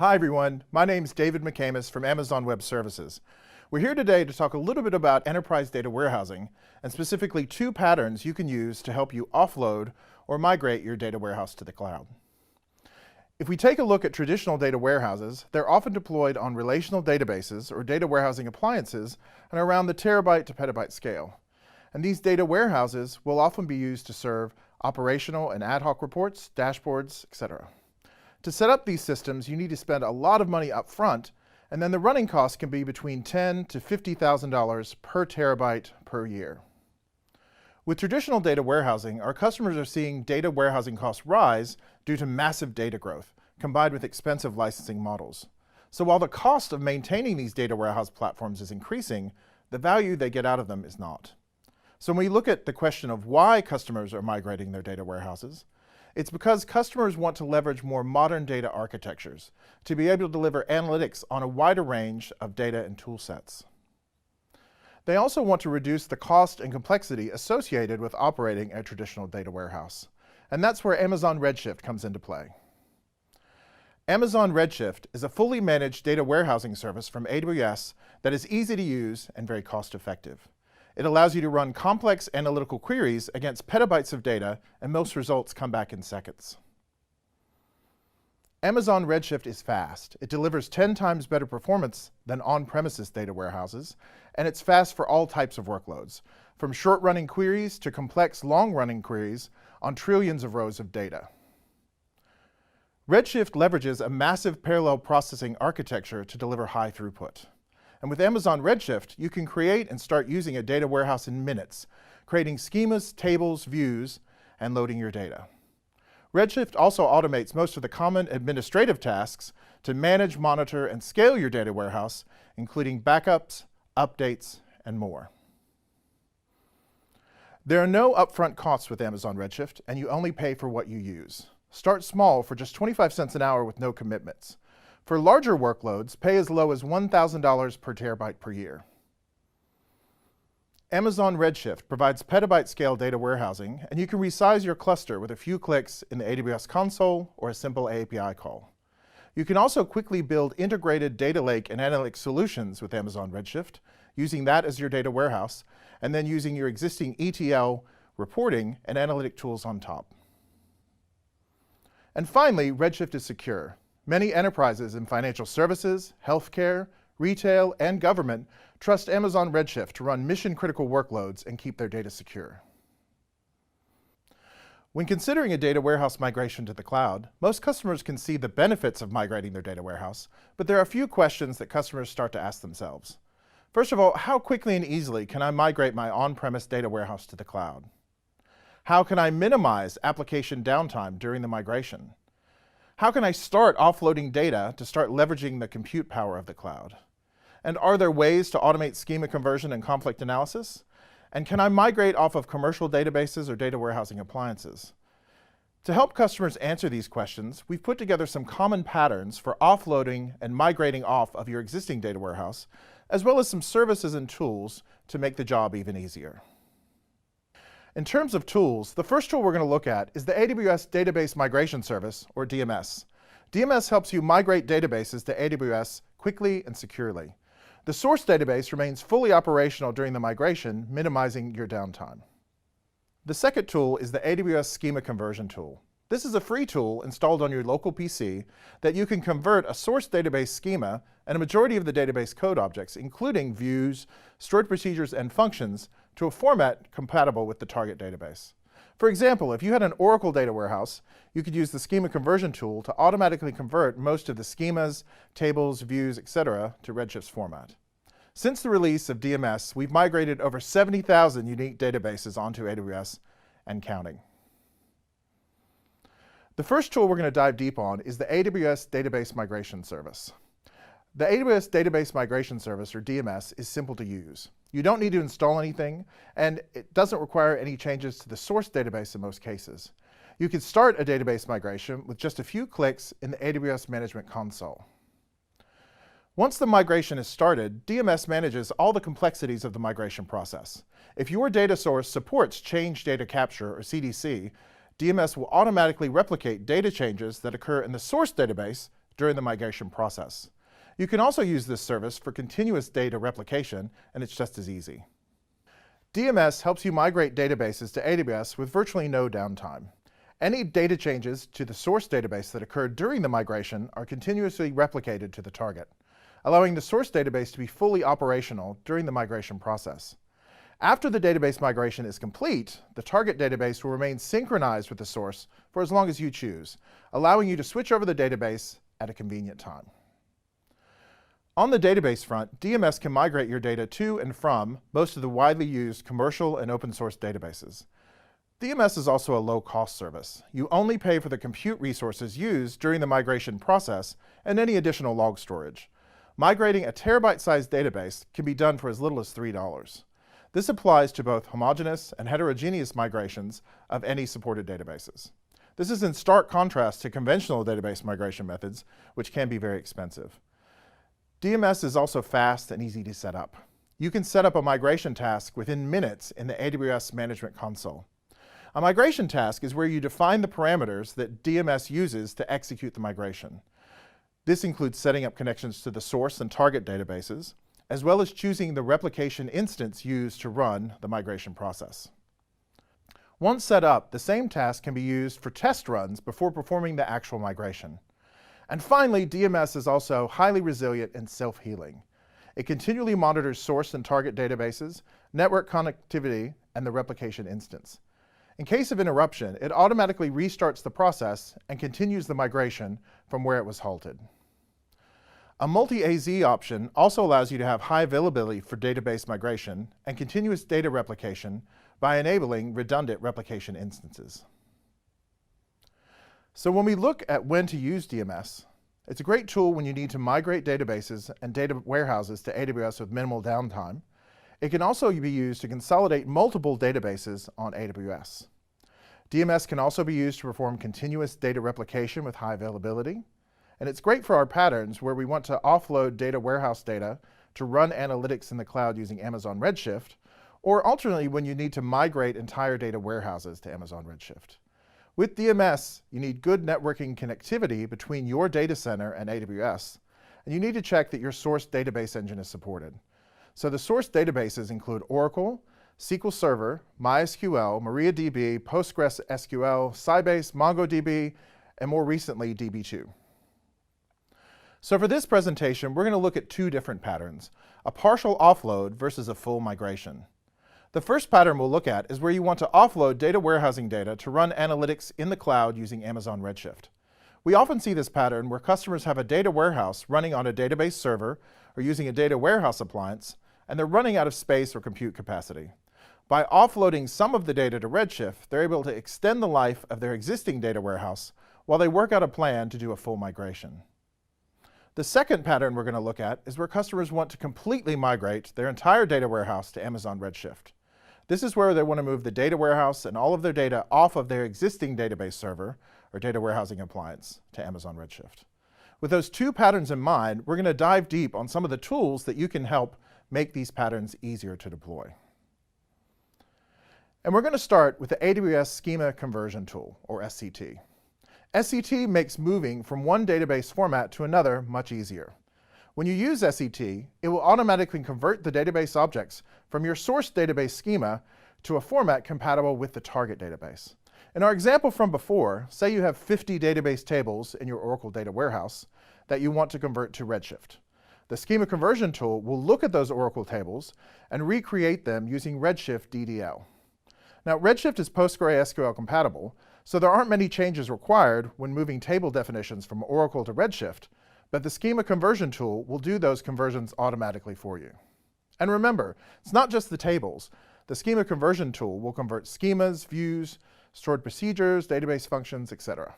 Hi everyone, my name is David McCamus from Amazon Web Services. We're here today to talk a little bit about enterprise data warehousing, and specifically two patterns you can use to help you offload or migrate your data warehouse to the cloud. If we take a look at traditional data warehouses, they're often deployed on relational databases or data warehousing appliances and around the terabyte to petabyte scale. And these data warehouses will often be used to serve operational and ad hoc reports, dashboards, etc. To set up these systems, you need to spend a lot of money up front, and then the running cost can be between $10,000 to $50,000 per terabyte per year. With traditional data warehousing, our customers are seeing data warehousing costs rise due to massive data growth, combined with expensive licensing models. So while the cost of maintaining these data warehouse platforms is increasing, the value they get out of them is not. So when we look at the question of why customers are migrating their data warehouses, it's because customers want to leverage more modern data architectures to be able to deliver analytics on a wider range of data and tool sets. They also want to reduce the cost and complexity associated with operating a traditional data warehouse. And that's where Amazon Redshift comes into play. Amazon Redshift is a fully managed data warehousing service from AWS that is easy to use and very cost effective. It allows you to run complex analytical queries against petabytes of data, and most results come back in seconds. Amazon Redshift is fast. It delivers 10 times better performance than on-premises data warehouses, and it's fast for all types of workloads, from short-running queries to complex long-running queries on trillions of rows of data. Redshift leverages a massive parallel processing architecture to deliver high throughput. And with Amazon Redshift, you can create and start using a data warehouse in minutes, creating schemas, tables, views, and loading your data. Redshift also automates most of the common administrative tasks to manage, monitor, and scale your data warehouse, including backups, updates, and more. There are no upfront costs with Amazon Redshift, and you only pay for what you use. Start small for just 25 cents an hour with no commitments. For larger workloads, pay as low as $1,000 per terabyte per year. Amazon Redshift provides petabyte-scale data warehousing, and you can resize your cluster with a few clicks in the AWS console or a simple API call. You can also quickly build integrated data lake and analytics solutions with Amazon Redshift, using that as your data warehouse, and then using your existing ETL reporting and analytic tools on top. And finally, Redshift is secure. Many enterprises in financial services, healthcare, retail, and government trust Amazon Redshift to run mission-critical workloads and keep their data secure. When considering a data warehouse migration to the cloud, most customers can see the benefits of migrating their data warehouse, but there are a few questions that customers start to ask themselves. First of all, how quickly and easily can I migrate my on-premise data warehouse to the cloud? How can I minimize application downtime during the migration? How can I start offloading data to start leveraging the compute power of the cloud? And are there ways to automate schema conversion and conflict analysis? And can I migrate off of commercial databases or data warehousing appliances? To help customers answer these questions, we've put together some common patterns for offloading and migrating off of your existing data warehouse, as well as some services and tools to make the job even easier. In terms of tools, the first tool we're going to look at is the AWS Database Migration Service, or DMS. DMS helps you migrate databases to AWS quickly and securely. The source database remains fully operational during the migration, minimizing your downtime. The second tool is the AWS Schema Conversion tool. This is a free tool installed on your local PC that you can convert a source database schema and a majority of the database code objects, including views, stored procedures, and functions, to a format compatible with the target database. For example, if you had an Oracle data warehouse, you could use the Schema Conversion tool to automatically convert most of the schemas, tables, views, etc. to Redshift's format. Since the release of DMS, we've migrated over 70,000 unique databases onto AWS and counting. The first tool we're going to dive deep on is the AWS Database Migration Service. The AWS Database Migration Service, or DMS, is simple to use. You don't need to install anything, and it doesn't require any changes to the source database in most cases. You can start a database migration with just a few clicks in the AWS Management Console. Once the migration is started, DMS manages all the complexities of the migration process. If your data source supports Change Data Capture, or CDC, DMS will automatically replicate data changes that occur in the source database during the migration process. You can also use this service for continuous data replication, and it's just as easy. DMS helps you migrate databases to AWS with virtually no downtime. Any data changes to the source database that occurred during the migration are continuously replicated to the target, allowing the source database to be fully operational during the migration process. After the database migration is complete, the target database will remain synchronized with the source for as long as you choose, allowing you to switch over the database at a convenient time. On the database front, DMS can migrate your data to and from most of the widely used commercial and open source databases. DMS is also a low-cost service. You only pay for the compute resources used during the migration process and any additional log storage. Migrating a terabyte-sized database can be done for as little as $3. This applies to both homogeneous and heterogeneous migrations of any supported databases. This is in stark contrast to conventional database migration methods, which can be very expensive. DMS is also fast and easy to set up. You can set up a migration task within minutes in the AWS Management Console. A migration task is where you define the parameters that DMS uses to execute the migration. This includes setting up connections to the source and target databases, as well as choosing the replication instance used to run the migration process. Once set up, the same task can be used for test runs before performing the actual migration. And finally, DMS is also highly resilient and self-healing. It continually monitors source and target databases, network connectivity, and the replication instance. In case of interruption, it automatically restarts the process and continues the migration from where it was halted. A multi-AZ option also allows you to have high availability for database migration and continuous data replication by enabling redundant replication instances. So when we look at when to use DMS, it's a great tool when you need to migrate databases and data warehouses to AWS with minimal downtime. It can also be used to consolidate multiple databases on AWS. DMS can also be used to perform continuous data replication with high availability. And it's great for our patterns where we want to offload data warehouse data to run analytics in the cloud using Amazon Redshift, or alternately when you need to migrate entire data warehouses to Amazon Redshift. With DMS, you need good networking connectivity between your data center and AWS, and you need to check that your source database engine is supported. So the source databases include Oracle, SQL Server, MySQL, MariaDB, PostgreSQL, Sybase, MongoDB, and more recently, DB2. So for this presentation, we're going to look at two different patterns, a partial offload versus a full migration. The first pattern we'll look at is where you want to offload data warehousing data to run analytics in the cloud using Amazon Redshift. We often see this pattern where customers have a data warehouse running on a database server or using a data warehouse appliance, and they're running out of space or compute capacity. By offloading some of the data to Redshift, they're able to extend the life of their existing data warehouse while they work out a plan to do a full migration. The second pattern we're going to look at is where customers want to completely migrate their entire data warehouse to Amazon Redshift. This is where they want to move the data warehouse and all of their data off of their existing database server or data warehousing appliance to Amazon Redshift. With those two patterns in mind, we're going to dive deep on some of the tools that you can help make these patterns easier to deploy. And we're going to start with the AWS Schema Conversion Tool, or SCT. SCT makes moving from one database format to another much easier. When you use SCT, it will automatically convert the database objects from your source database schema to a format compatible with the target database. In our example from before, say you have 50 database tables in your Oracle data warehouse that you want to convert to Redshift. The Schema Conversion Tool will look at those Oracle tables and recreate them using Redshift DDL. Now, Redshift is PostgreSQL compatible, so there aren't many changes required when moving table definitions from Oracle to Redshift, but the Schema Conversion Tool will do those conversions automatically for you. And remember, it's not just the tables. The Schema Conversion Tool will convert schemas, views, stored procedures, database functions, etc.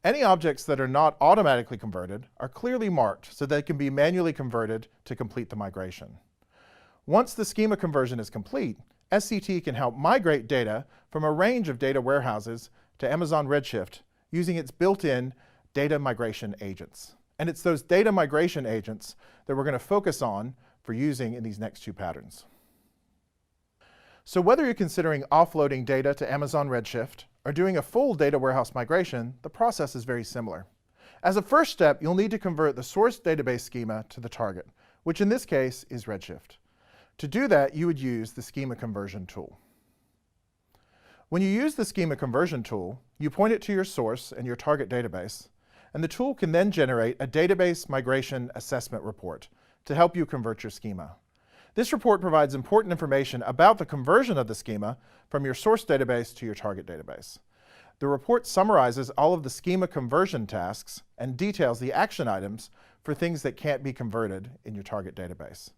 Any objects that are not automatically converted are clearly marked so they can be manually converted to complete the migration. Once the schema conversion is complete, SCT can help migrate data from a range of data warehouses to Amazon Redshift using its built-in data migration agents. And it's those data migration agents that we're going to focus on for using in these next two patterns. So whether you're considering offloading data to Amazon Redshift or doing a full data warehouse migration, the process is very similar. As a first step, you'll need to convert the source database schema to the target, which in this case is Redshift. To do that, you would use the schema conversion tool. When you use the schema conversion tool, you point it to your source and your target database, and the tool can then generate a database migration assessment report to help you convert your schema. This report provides important information about the conversion of the schema from your source database to your target database. The report summarizes all of the schema conversion tasks and details the action items for things that can't be converted in your target database.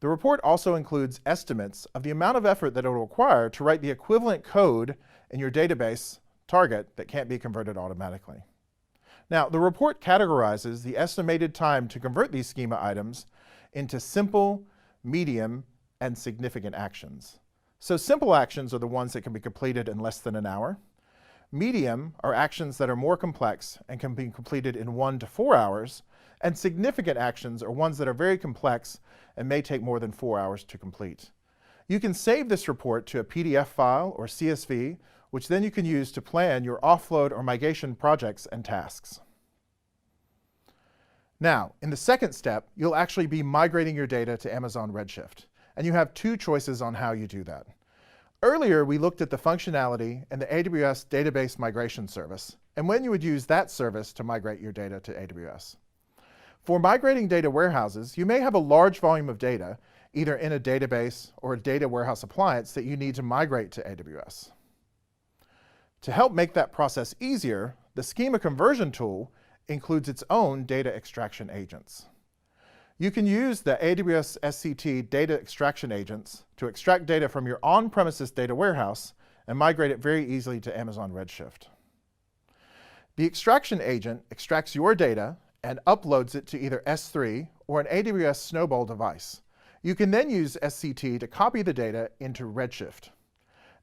The report also includes estimates of the amount of effort that it will require to write the equivalent code in your database target that can't be converted automatically. Now, the report categorizes the estimated time to convert these schema items into simple, medium, and significant actions. So simple actions are the ones that can be completed in less than an hour. Medium are actions that are more complex and can be completed in 1 to 4 hours. And significant actions are ones that are very complex and may take more than 4 hours to complete. You can save this report to a PDF file or CSV, which then you can use to plan your offload or migration projects and tasks. Now, in the second step, you'll actually be migrating your data to Amazon Redshift, and you have two choices on how you do that. Earlier, we looked at the functionality in the AWS Database Migration Service, and when you would use that service to migrate your data to AWS. For migrating data warehouses, you may have a large volume of data, either in a database or a data warehouse appliance that you need to migrate to AWS. To help make that process easier, the schema conversion tool includes its own data extraction agents. You can use the AWS SCT data extraction agents to extract data from your on-premises data warehouse and migrate it very easily to Amazon Redshift. The extraction agent extracts your data and uploads it to either S3 or an AWS Snowball device. You can then use SCT to copy the data into Redshift.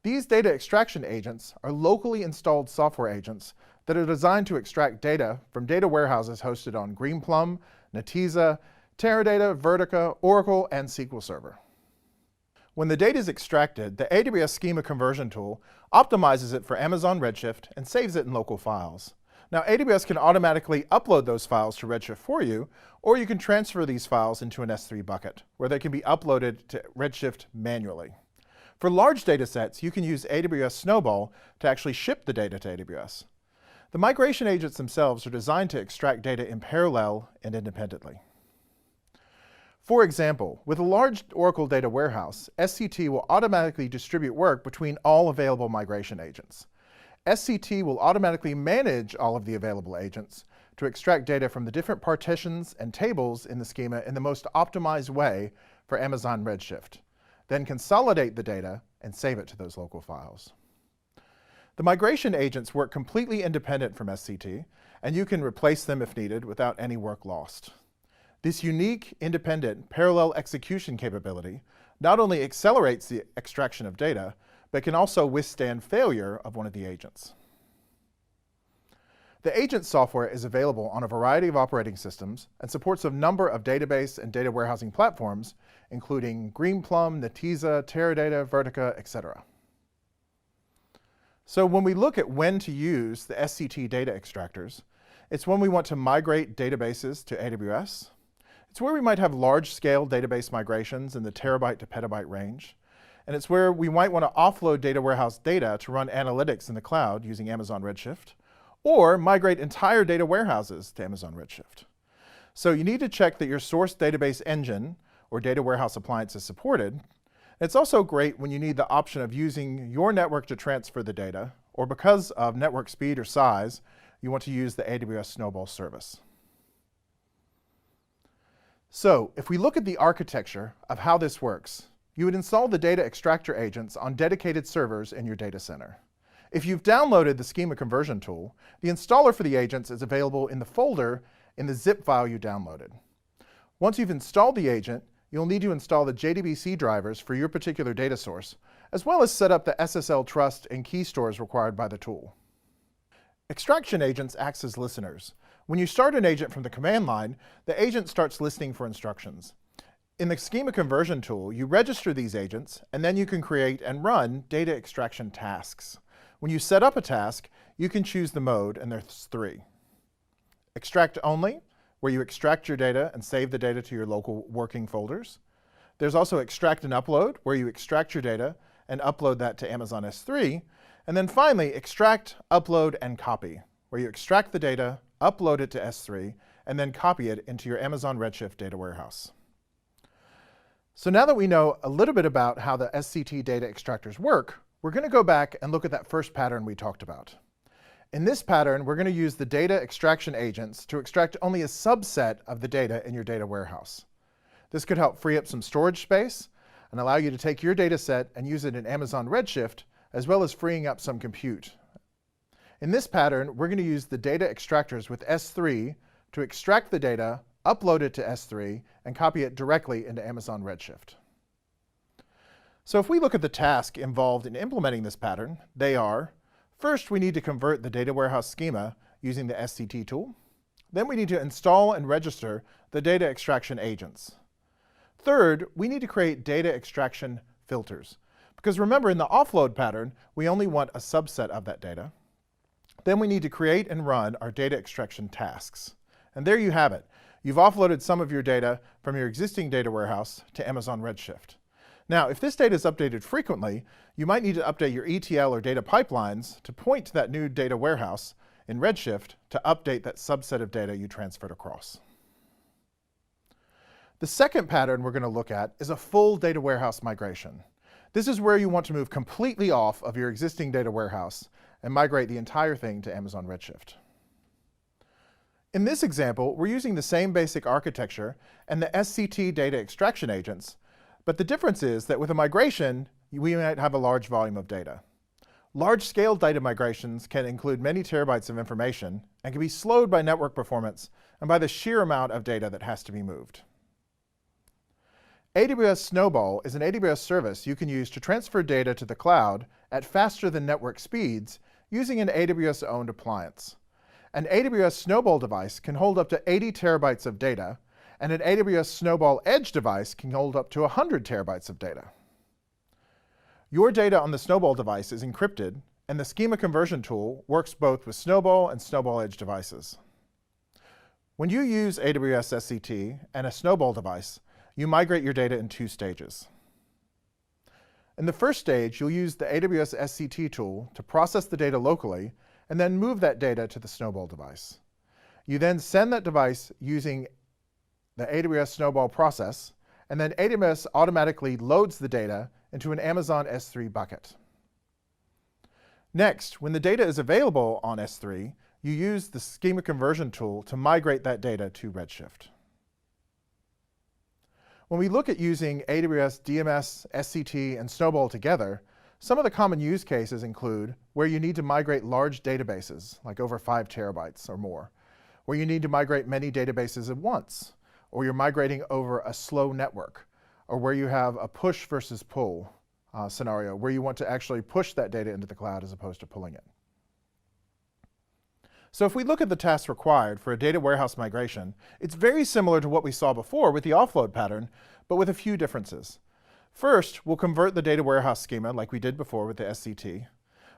These data extraction agents are locally installed software agents that are designed to extract data from data warehouses hosted on Greenplum, Netezza, Teradata, Vertica, Oracle, and SQL Server. When the data is extracted, the AWS Schema Conversion tool optimizes it for Amazon Redshift and saves it in local files. Now, AWS can automatically upload those files to Redshift for you, or you can transfer these files into an S3 bucket, where they can be uploaded to Redshift manually. For large data sets, you can use AWS Snowball to actually ship the data to AWS. The migration agents themselves are designed to extract data in parallel and independently. For example, with a large Oracle data warehouse, SCT will automatically distribute work between all available migration agents. SCT will automatically manage all of the available agents to extract data from the different partitions and tables in the schema in the most optimized way for Amazon Redshift, then consolidate the data and save it to those local files. The migration agents work completely independent from SCT, and you can replace them if needed without any work lost. This unique, independent, parallel execution capability not only accelerates the extraction of data, but can also withstand failure of one of the agents. The agent software is available on a variety of operating systems and supports a number of database and data warehousing platforms, including Greenplum, Netezza, Teradata, Vertica, etc. So when we look at when to use the SCT data extractors, it's when we want to migrate databases to AWS. It's where we might have large-scale database migrations in the terabyte to petabyte range. And it's where we might want to offload data warehouse data to run analytics in the cloud using Amazon Redshift, or migrate entire data warehouses to Amazon Redshift. So you need to check that your source database engine or data warehouse appliance is supported. It's also great when you need the option of using your network to transfer the data, or because of network speed or size, you want to use the AWS Snowball service. So if we look at the architecture of how this works, you would install the data extractor agents on dedicated servers in your data center. If you've downloaded the schema conversion tool, the installer for the agents is available in the folder in the zip file you downloaded. Once you've installed the agent, you'll need to install the JDBC drivers for your particular data source, as well as set up the SSL trust and key stores required by the tool. Extraction agents act as listeners. When you start an agent from the command line, the agent starts listening for instructions. In the schema conversion tool, you register these agents, and then you can create and run data extraction tasks. When you set up a task, you can choose the mode, and there's 3. extract only, where you extract your data and save the data to your local working folders. There's also extract and upload, where you extract your data and upload that to Amazon S3. And then finally, extract, upload, and copy, where you extract the data, upload it to S3, and then copy it into your Amazon Redshift data warehouse. So now that we know a little bit about how the SCT data extractors work, we're going to go back and look at that first pattern we talked about. In this pattern, we're going to use the data extraction agents to extract only a subset of the data in your data warehouse. This could help free up some storage space and allow you to take your data set and use it in Amazon Redshift, as well as freeing up some compute. In this pattern, we're going to use the data extractors with S3 to extract the data, upload it to S3, and copy it directly into Amazon Redshift. So if we look at the task involved in implementing this pattern, they are: first, we need to convert the data warehouse schema using the SCT tool. Then we need to install and register the data extraction agents. Third, we need to create data extraction filters. Because remember, in the offload pattern, we only want a subset of that data. Then we need to create and run our data extraction tasks. And there you have it. You've offloaded some of your data from your existing data warehouse to Amazon Redshift. Now, if this data is updated frequently, you might need to update your ETL or data pipelines to point to that new data warehouse in Redshift to update that subset of data you transferred across. The second pattern we're going to look at is a full data warehouse migration. This is where you want to move completely off of your existing data warehouse and migrate the entire thing to Amazon Redshift. In this example, we're using the same basic architecture and the SCT data extraction agents, but the difference is that with a migration, we might have a large volume of data. Large-scale data migrations can include many terabytes of information and can be slowed by network performance and by the sheer amount of data that has to be moved. AWS Snowball is an AWS service you can use to transfer data to the cloud at faster than network speeds using an AWS-owned appliance. An AWS Snowball device can hold up to 80 terabytes of data, and an AWS Snowball Edge device can hold up to 100 terabytes of data. Your data on the Snowball device is encrypted, and the schema conversion tool works both with Snowball and Snowball Edge devices. When you use AWS SCT and a Snowball device, you migrate your data in two stages. In the first stage, you'll use the AWS SCT tool to process the data locally and then move that data to the Snowball device. You then send that device using the AWS Snowball process, and then AWS automatically loads the data into an Amazon S3 bucket. Next, when the data is available on S3, you use the schema conversion tool to migrate that data to Redshift. When we look at using AWS DMS, SCT, and Snowball together, some of the common use cases include where you need to migrate large databases, like over 5 terabytes or more, where you need to migrate many databases at once, or you're migrating over a slow network, or where you have a push versus pull scenario, where you want to actually push that data into the cloud as opposed to pulling it. So if we look at the tasks required for a data warehouse migration, it's very similar to what we saw before with the offload pattern, but with a few differences. First, we'll convert the data warehouse schema like we did before with the SCT.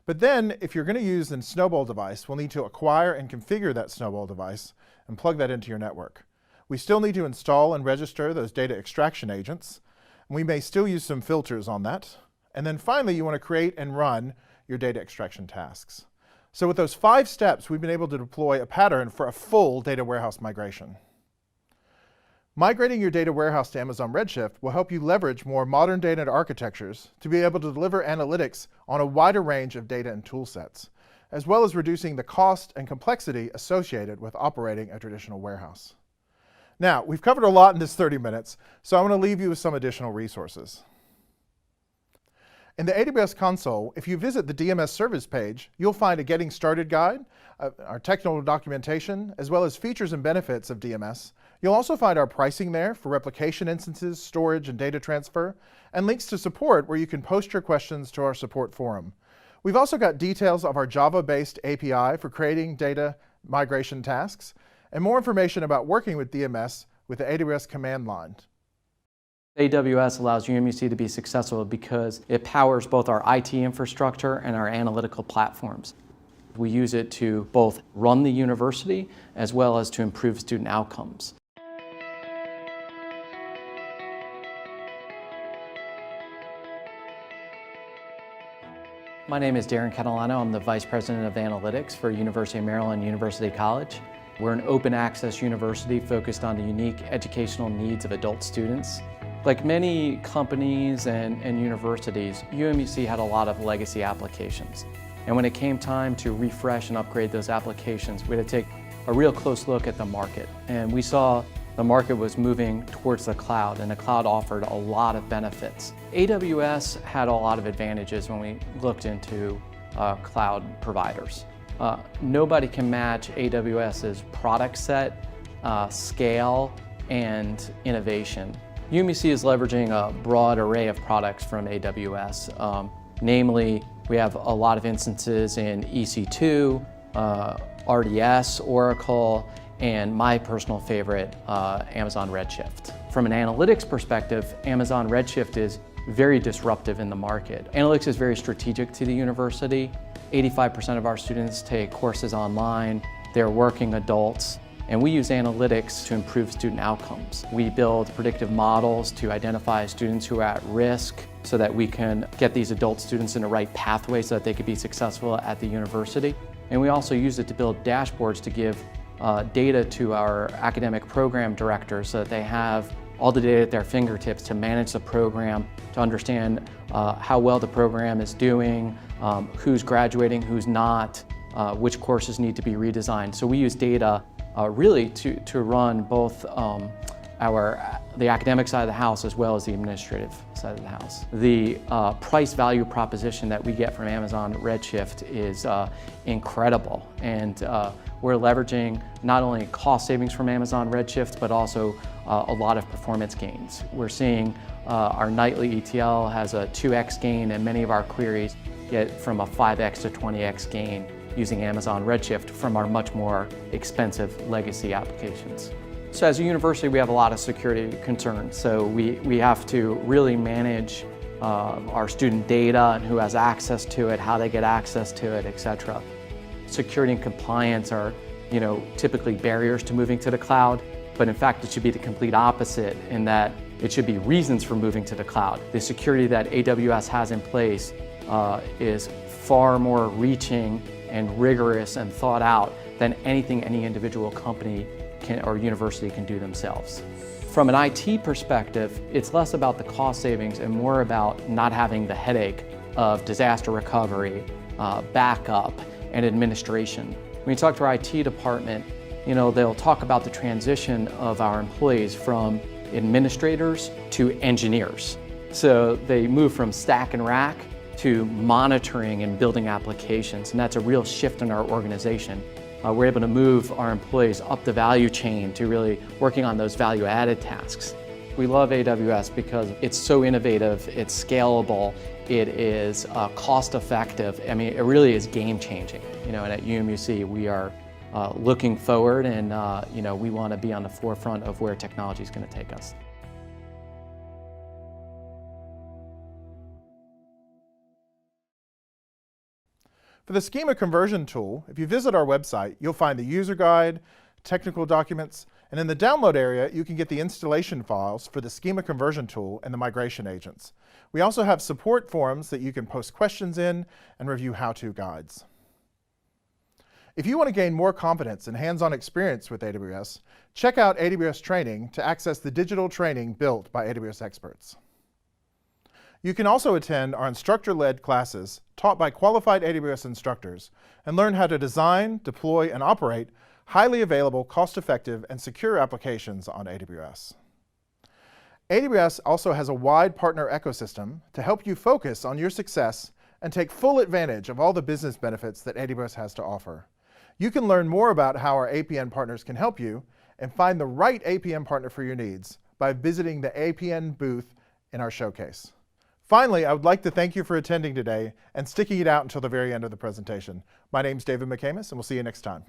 But then, if you're going to use a Snowball device, we'll need to acquire and configure that Snowball device and plug that into your network. We still need to install and register those data extraction agents. And we may still use some filters on that. And then finally, you want to create and run your data extraction tasks. So with those 5 steps, we've been able to deploy a pattern for a full data warehouse migration. Migrating your data warehouse to Amazon Redshift will help you leverage more modern data architectures to be able to deliver analytics on a wider range of data and tool sets, as well as reducing the cost and complexity associated with operating a traditional warehouse. Now, we've covered a lot in this 30 minutes, so I'm going to leave you with some additional resources. In the AWS console, if you visit the DMS service page, you'll find a Getting Started guide, our technical documentation, as well as features and benefits of DMS. You'll also find our pricing there for replication instances, storage, and data transfer, and links to support where you can post your questions to our support forum. We've also got details of our Java-based API for creating data migration tasks, and more information about working with DMS with the AWS command line. AWS allows UMUC to be successful because it powers both our IT infrastructure and our analytical platforms. We use it to both run the university as well as to improve student outcomes. My name is Darren Catalano. I'm the Vice President of Analytics for University of Maryland University College. We're an open access university focused on the unique educational needs of adult students. Like many companies and universities, UMUC had a lot of legacy applications. And when it came time to refresh and upgrade those applications, we had to take a real close look at the market. And we saw the market was moving towards the cloud, and the cloud offered a lot of benefits. AWS had a lot of advantages when we looked into cloud providers. Nobody can match AWS's product set, scale, and innovation. UMUC is leveraging a broad array of products from AWS. Namely, we have a lot of instances in EC2, RDS, Oracle, and my personal favorite, Amazon Redshift. From an analytics perspective, Amazon Redshift is very disruptive in the market. Analytics is very strategic to the university. 85% of our students take courses online. They're working adults, and we use analytics to improve student outcomes. We build predictive models to identify students who are at risk so that we can get these adult students in the right pathway so that they could be successful at the university. And we also use it to build dashboards to give data to our academic program directors so that they have all the data at their fingertips to manage the program, to understand how well the program is doing, who's graduating, who's not, which courses need to be redesigned. So we use data really to run both the academic side of the house as well as the administrative side of the house. The price value proposition that we get from Amazon Redshift is incredible, and we're leveraging not only cost savings from Amazon Redshift, but also a lot of performance gains. We're seeing our nightly ETL has a 2x gain, and many of our queries get from a 5x to 20x gain using Amazon Redshift from our much more expensive legacy applications. So as a university, we have a lot of security concerns. So we have to really manage our student data and who has access to it, how they get access to it, etc. Security and compliance are, typically barriers to moving to the cloud, but in fact it should be the complete opposite in that it should be reasons for moving to the cloud. The security that AWS has in place is far more reaching and rigorous and thought out than anything any individual company or university can do themselves. From an IT perspective, it's less about the cost savings and more about not having the headache of disaster recovery, backup, and administration. When you talk to our IT department, they'll talk about the transition of our employees from administrators to engineers. So they move from stack and rack to monitoring and building applications, and that's a real shift in our organization. We're able to move our employees up the value chain to really working on those value-added tasks. We love AWS because it's so innovative, it's scalable, it is cost-effective. I mean, it really is game-changing. And at UMUC, we are looking forward, and we want to be on the forefront of where technology is going to take us. For the Schema conversion tool, if you visit our website, you'll find the user guide, technical documents, and in the download area, you can get the installation files for the Schema conversion tool and the migration agents. We also have support forums that you can post questions in and review how-to guides. If you want to gain more confidence and hands-on experience with AWS, check out AWS Training to access the digital training built by AWS experts. You can also attend our instructor-led classes taught by qualified AWS instructors and learn how to design, deploy, and operate highly available, cost-effective, and secure applications on AWS. AWS also has a wide partner ecosystem to help you focus on your success and take full advantage of all the business benefits that AWS has to offer. You can learn more about how our APN partners can help you and find the right APN partner for your needs by visiting the APN booth in our showcase. Finally, I would like to thank you for attending today and sticking it out until the very end of the presentation. My name's David McCamus, and we'll see you next time.